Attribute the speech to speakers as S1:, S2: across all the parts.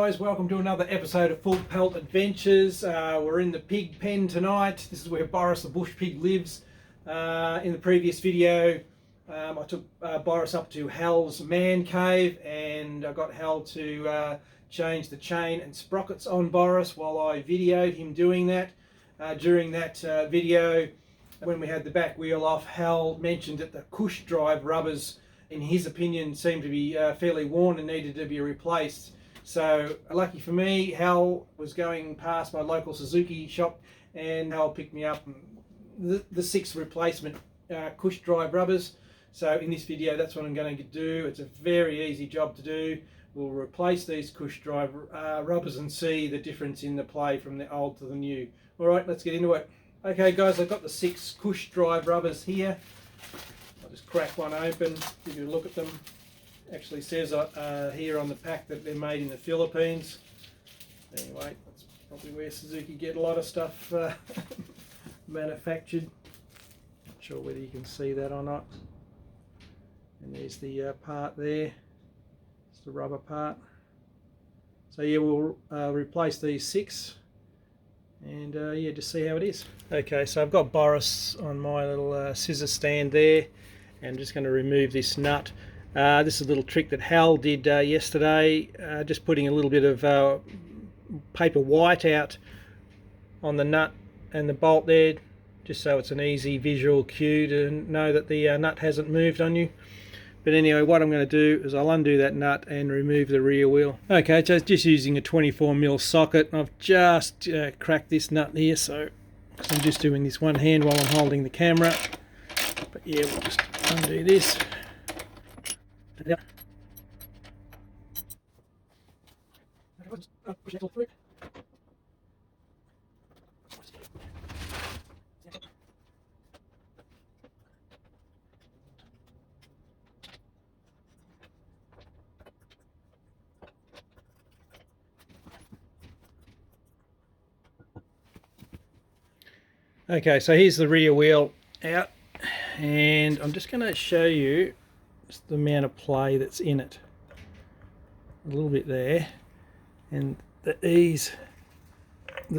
S1: guys, welcome to another episode of Full Pelt Adventures. We're in the pig pen tonight. This is where Boris the bush pig lives. In the previous video I took Boris up to Hal's man cave and I got Hal to change the chain and sprockets on Boris while I videoed him doing that. During that video, when we had the back wheel off, Hal mentioned that the Cush drive rubbers, in his opinion, seemed to be fairly worn and needed to be replaced. So lucky for me, Hal was going past my local Suzuki shop and Hal picked me up the 6 replacement Cush drive rubbers. So in this video, that's what I'm going to do. It's a very easy job to do. We'll replace these Cush drive rubbers and see the difference in the play from the old to the new. Alright, let's get into it. Okay guys, I've got the 6 Cush drive rubbers here. I'll just crack one open, give you a look at them. Actually says here on the pack that they're made in the Philippines. Anyway, that's probably where Suzuki get a lot of stuff manufactured. Not sure whether you can see that or not. And there's the part there. It's the rubber part. So yeah, we'll replace these 6 and yeah, just see how it is. Okay, so I've got Boris on my little scissor stand there and I'm just going to remove this nut. This is a little trick that Hal did yesterday, just putting a little bit of paper white out on the nut and the bolt there, just so it's an easy visual cue to know that the nut hasn't moved on you. But anyway, what I'm going to do is I'll undo that nut and remove the rear wheel. Okay, so just using a 24mm socket. I've just cracked this nut here, so I'm just doing this one hand while I'm holding the camera. But yeah, we'll just undo this. Okay, so here's the rear wheel out, and I'm just going to show you just the amount of play that's in it. A little bit there, and the ease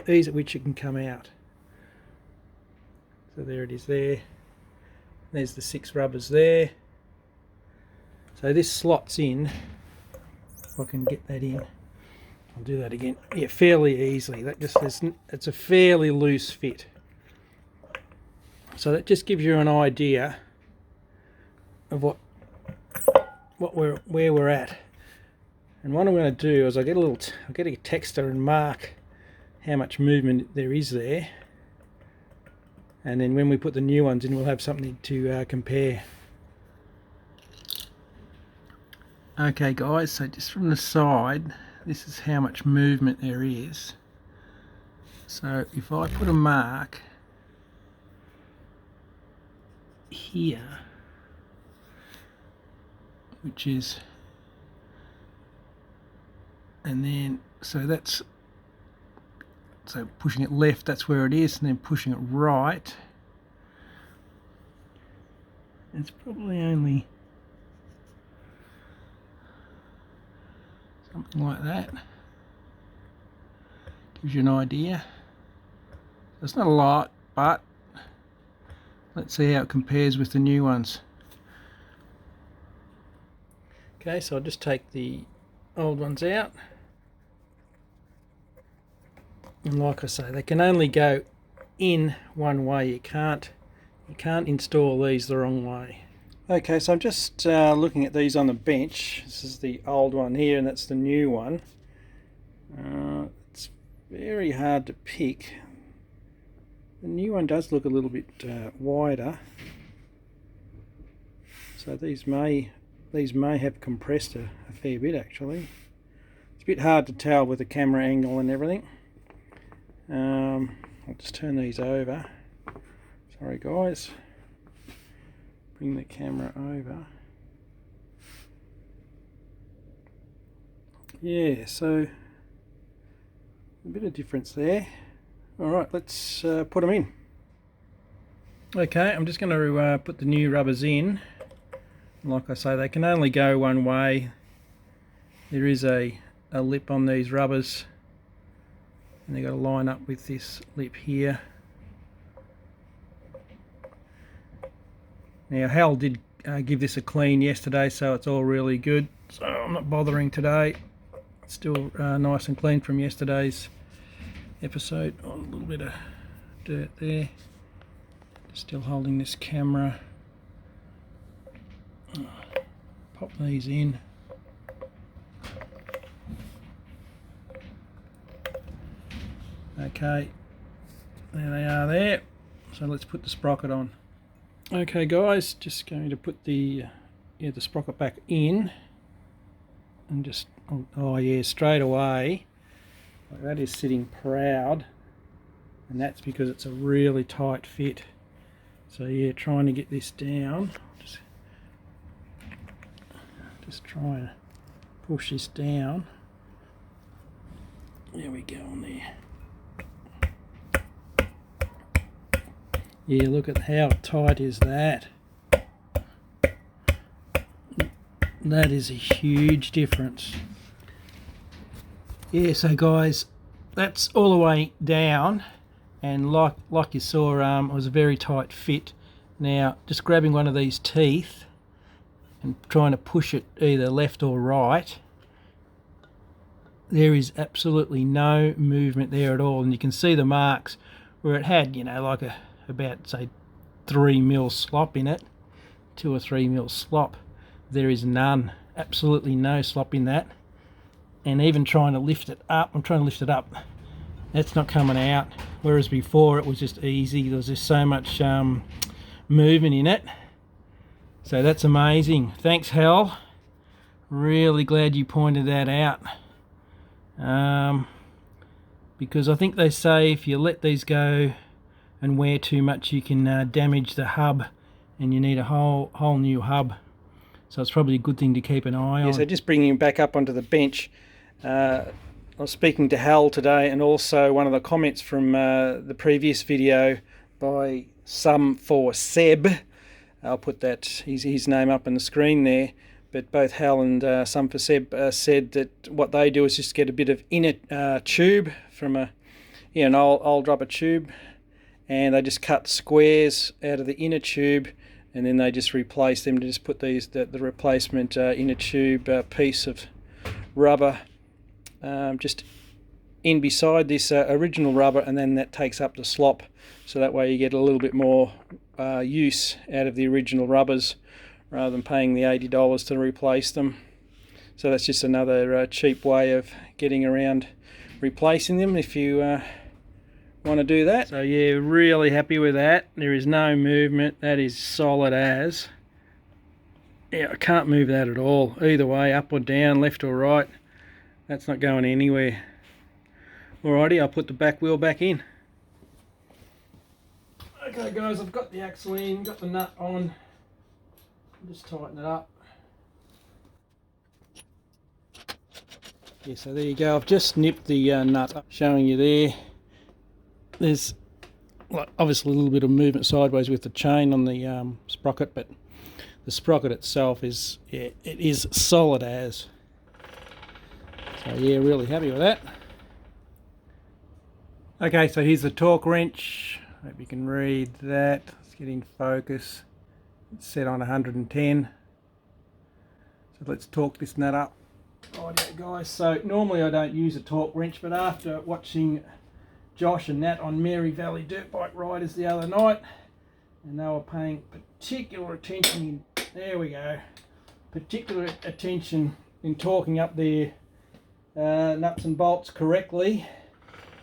S1: at which it can come out. So there it is there. There's the 6 rubbers there. So this slots in, if I can get that in. I'll do that again. Yeah, fairly easily. That just it's a fairly loose fit. So that just gives you an idea of where we're at. And what I'm going to do is I'll get a texter and mark how much movement there is there. And then when we put the new ones in, we'll have something to compare. Okay guys, so just from the side, this is how much movement there is. So if I put a mark here, which is, and then so pushing it left, that's where it is, and then pushing it right, it's probably only something like that. Gives you an idea. It's not a lot, but let's see how it compares with the new ones. Okay, so I'll just take the old ones out. And like I say, they can only go in one way. You can't install these the wrong way. Okay, so I'm just looking at these on the bench. This is the old one here, and that's the new one. It's very hard to pick. The new one does look a little bit wider, so these may have compressed a fair bit actually. It's a bit hard to tell with the camera angle and everything. I'll just turn these over. Sorry guys. Bring the camera over. Yeah, so a bit of difference there. Alright, let's put them in. Okay, I'm just going to put the new rubbers in. Like I say, they can only go one way. There is a a lip on these rubbers, and they've got to line up with this lip here. Now Hal did give this a clean yesterday, so it's all really good, so I'm not bothering today. It's still nice and clean from yesterday's episode. Oh, a little bit of dirt there. Still holding this camera. Pop these in. Okay, there they are there. So let's put the sprocket on. Okay guys, just going to put the sprocket back in, and just oh yeah, straight away, like that is sitting proud, and that's because it's a really tight fit. So yeah, trying to get this down, just try and push this down. There we go on there. Yeah, look at how tight is that. That is a huge difference. Yeah, so guys, that's all the way down, and like you saw, it was a very tight fit. Now, just grabbing one of these teeth and trying to push it either left or right, there is absolutely no movement there at all, and you can see the marks where it had, you know, like about say 3 mil slop in it, 2 or 3 mil slop. There is none, absolutely no slop in that. And even trying to lift it up, I'm trying to lift it up, that's not coming out, whereas before it was just easy. There was just so much movement in it. So that's amazing. Thanks Hal, really glad you pointed that out, because I think they say if you let these go and wear too much, you can damage the hub, and you need a whole new hub. So it's probably a good thing to keep an eye on. So just bringing him back up onto the bench, I was speaking to Hal today, and also one of the comments from the previous video by Some for Seb. I'll put that his name up on the screen there. But both Hal and Some for Seb said that what they do is just get a bit of inner tube from an old rubber tube, and they just cut squares out of the inner tube, and then they just replace them to just put the replacement inner tube piece of rubber just in beside this original rubber, and then that takes up the slop, so that way you get a little bit more use out of the original rubbers rather than paying the $80 to replace them. So that's just another cheap way of getting around replacing them if you want to do that. So yeah, really happy with that. There is no movement. That is solid as. Yeah, I can't move that at all. Either way, up or down, left or right, that's not going anywhere. Alrighty, I'll put the back wheel back in. Okay guys, I've got the axle in, got the nut on. Just tighten it up. Yeah, so there you go. I've just nipped the nut up, showing you there. There's obviously a little bit of movement sideways with the chain on the sprocket, but the sprocket itself is, yeah, it is solid as. So yeah, really happy with that. Okay, so here's the torque wrench. Hope you can read that. Let's get in focus. It's set on 110. So let's torque this nut up. Alright guys, so normally I don't use a torque wrench, but after watching Josh and Nat on Mary Valley Dirt Bike Riders the other night, and they were paying particular attention in torquing up their nuts and bolts correctly,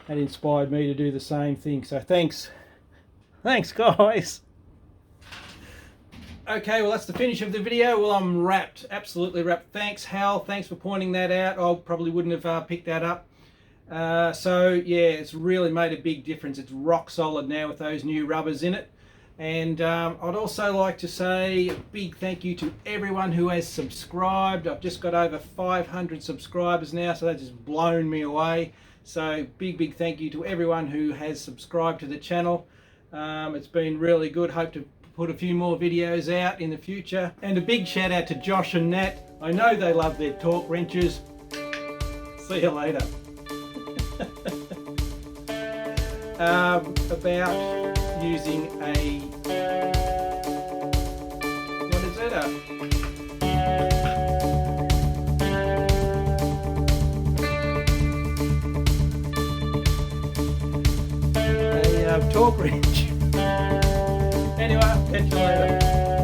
S1: that inspired me to do the same thing. So thanks guys. Okay, well that's the finish of the video. Well, I'm wrapped, absolutely wrapped. Thanks Hal, thanks for pointing that out. I probably wouldn't have picked that up. So yeah, it's really made a big difference. It's rock solid now with those new rubbers in it. And I'd also like to say a big thank you to everyone who has subscribed. I've just got over 500 subscribers now, so that's just blown me away. So big thank you to everyone who has subscribed to the channel. It's been really good. Hope to put a few more videos out in the future. And a big shout out to Josh and Nat. I know they love their torque wrenches. See you later. About using a, what is it? A torque wrench. Anyway, catch you later.